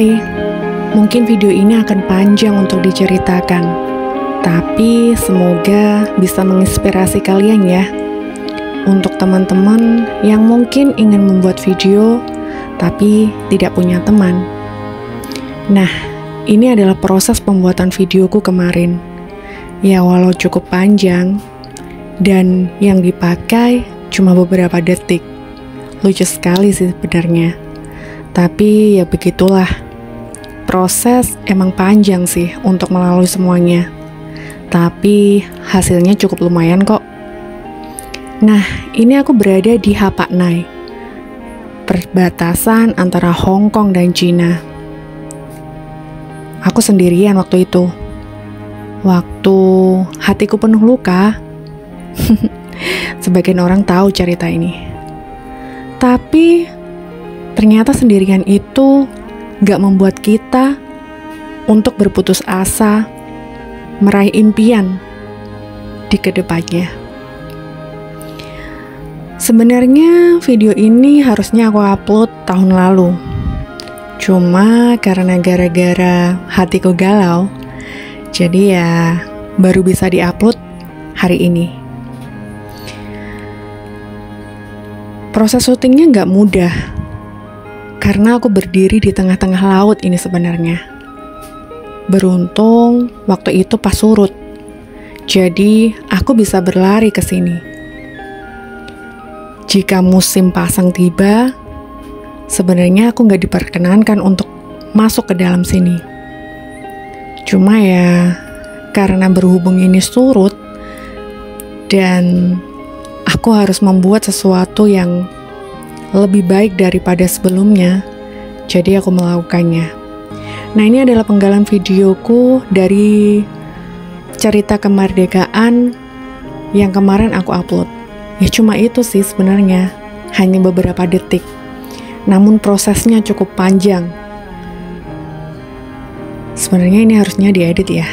Hai, mungkin video ini akan panjang untuk diceritakan, tapi semoga bisa menginspirasi kalian ya. Untuk teman-teman yang mungkin ingin membuat video, tapi tidak punya teman. Nah, ini adalah proses pembuatan videoku kemarin. Ya, walau cukup panjang, dan yang dipakai cuma beberapa detik. Lucu sekali sih sebenarnya. Tapi ya begitulah. Proses emang panjang sih untuk melalui semuanya. Tapi hasilnya cukup lumayan kok. Nah, ini aku berada di Hapak Nai, perbatasan antara Hong Kong dan Cina. Aku sendirian waktu itu. Waktu hatiku penuh luka. Sebagian orang tahu cerita ini. Tapi ternyata sendirian itu gak membuat kita untuk berputus asa meraih impian di kedepannya. Sebenarnya video ini harusnya aku upload tahun lalu. Cuma karena gara-gara hatiku galau, jadi ya baru bisa diupload hari ini. Proses syutingnya gak mudah, karena aku berdiri di tengah-tengah laut ini sebenarnya. Beruntung waktu itu pas surut, jadi aku bisa berlari ke sini. Jika musim pasang tiba, sebenarnya aku gak diperkenankan untuk masuk ke dalam sini. Cuma ya, karena berhubung ini surut, dan aku harus membuat sesuatu yang lebih baik daripada sebelumnya, jadi aku melakukannya. Nah, ini adalah penggalan videoku dari cerita kemerdekaan yang kemarin aku upload. Ya cuma itu sih sebenarnya, hanya beberapa detik. Namun prosesnya cukup panjang. Sebenarnya ini harusnya diedit ya.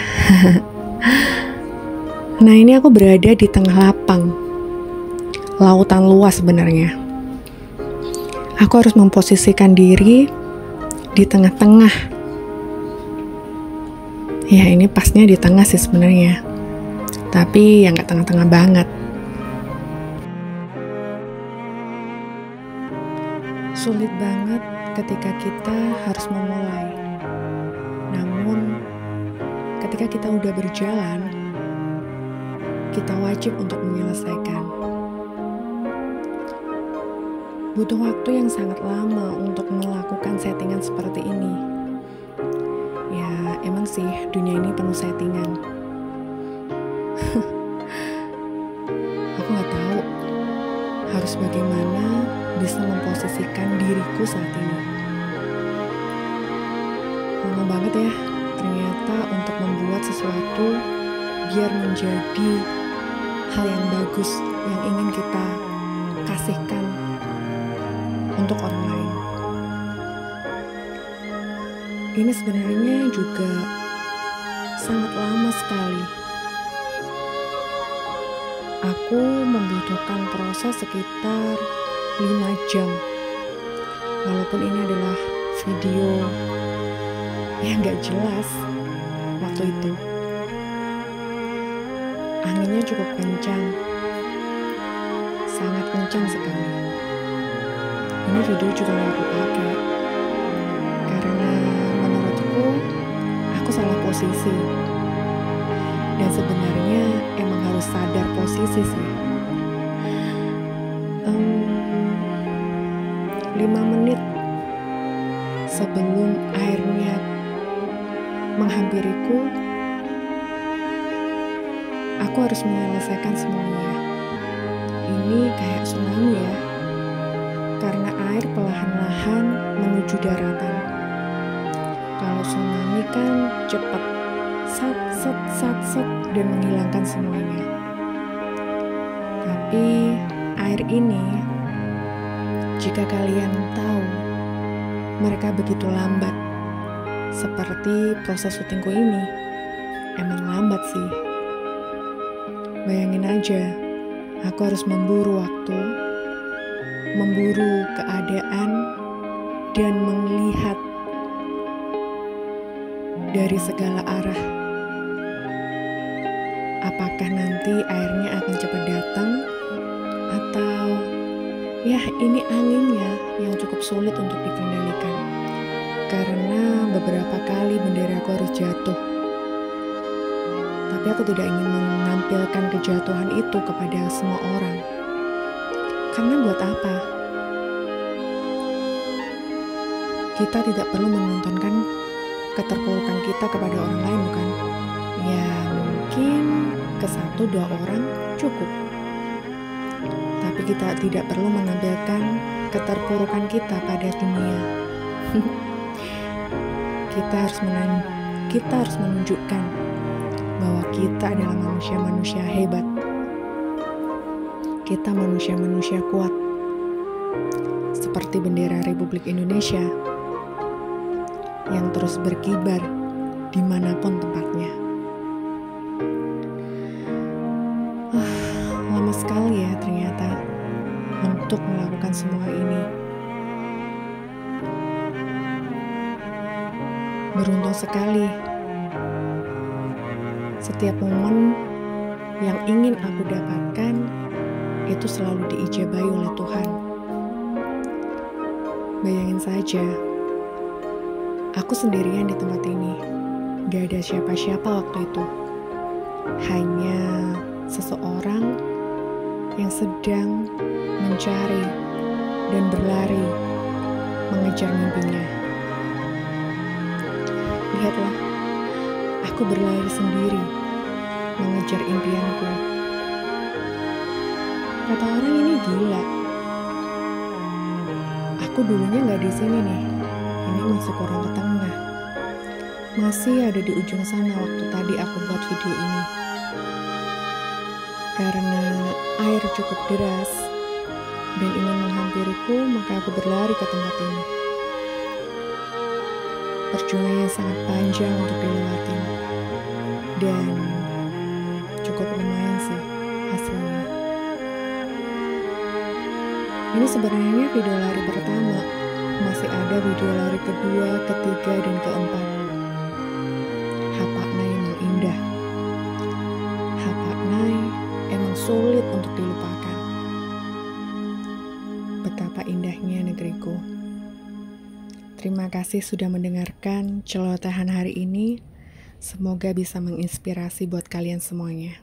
Nah, ini aku berada di tengah lapang. Lautan luas sebenarnya. Aku harus memposisikan diri di tengah-tengah. Ya, ini pasnya di tengah sih sebenarnya. Tapi ya nggak tengah-tengah banget. Sulit banget ketika kita harus memulai. Namun, ketika kita udah berjalan, kita wajib untuk menyelesaikan. Butuh waktu yang sangat lama untuk melakukan settingan seperti ini. Ya, emang sih dunia ini penuh settingan. Aku gak tahu harus bagaimana bisa memposisikan diriku saat ini. Lama banget ya, ternyata untuk membuat sesuatu biar menjadi hal yang bagus yang ingin kita kasihkan untuk orang lain. Ini sebenarnya juga sangat lama sekali. Aku membutuhkan proses sekitar 5 jam. Walaupun ini adalah video yang gak jelas waktu itu. Anginnya cukup kencang. Sangat kencang sekali. Ini video juga gak aku pakai karena menurutku aku salah posisi, dan sebenarnya emang harus sadar posisi sih. 5 menit sebelum airnya menghampiriku, aku harus menyelesaikan semuanya. Ini kayak tsunami ya, karena air perlahan-lahan menuju daratan. Kalau tsunami kan cepat, sat, dan menghilangkan semuanya. Tapi air ini, jika kalian tahu, mereka begitu lambat. Seperti proses syutingku ini, emang lambat sih. Bayangin aja, aku harus memburu waktu, memburu keadaan, dan melihat dari segala arah. Apakah nanti airnya akan cepat datang, atau ya ini anginnya yang cukup sulit untuk dikendalikan, karena beberapa kali benderaku harus jatuh. Tapi aku tidak ingin menampilkan kejatuhan itu kepada semua orang. Karena buat apa? Kita tidak perlu menontonkan keterpurukan kita kepada orang lain, bukan? Ya mungkin ke 1-2 orang cukup. Tapi kita tidak perlu menampilkan keterpurukan kita pada dunia. Kita harus menunjukkan bahwa kita adalah manusia-manusia hebat. Kita manusia-manusia kuat, seperti bendera Republik Indonesia yang terus berkibar dimanapun tempatnya. Lama sekali ya ternyata untuk melakukan semua ini. Beruntung sekali, setiap momen yang ingin aku dapatkan itu selalu diijabahi oleh Tuhan. Bayangin saja, aku sendirian di tempat ini, gak ada siapa-siapa waktu itu. Hanya seseorang yang sedang mencari dan berlari mengejar mimpinya. Lihatlah, aku berlari sendiri mengejar impianku. Kata orang ini gila. Aku dulunya gak di sini nih. Ini masih kurang ke tengah. Masih ada di ujung sana waktu tadi aku buat video ini. Karena air cukup deras dan ingin menghampiriku, maka aku berlari ke tempat ini. Perjuangan yang sangat panjang untuk dilewati, dan cukup lumayan sih hasilnya. Ini sebenarnya video lari pertama, masih ada video lari kedua, ketiga, dan keempat. Hapaknai emang indah. Hapaknai emang sulit untuk dilupakan. Betapa indahnya negeriku. Terima kasih sudah mendengarkan celotehan hari ini. Semoga bisa menginspirasi buat kalian semuanya.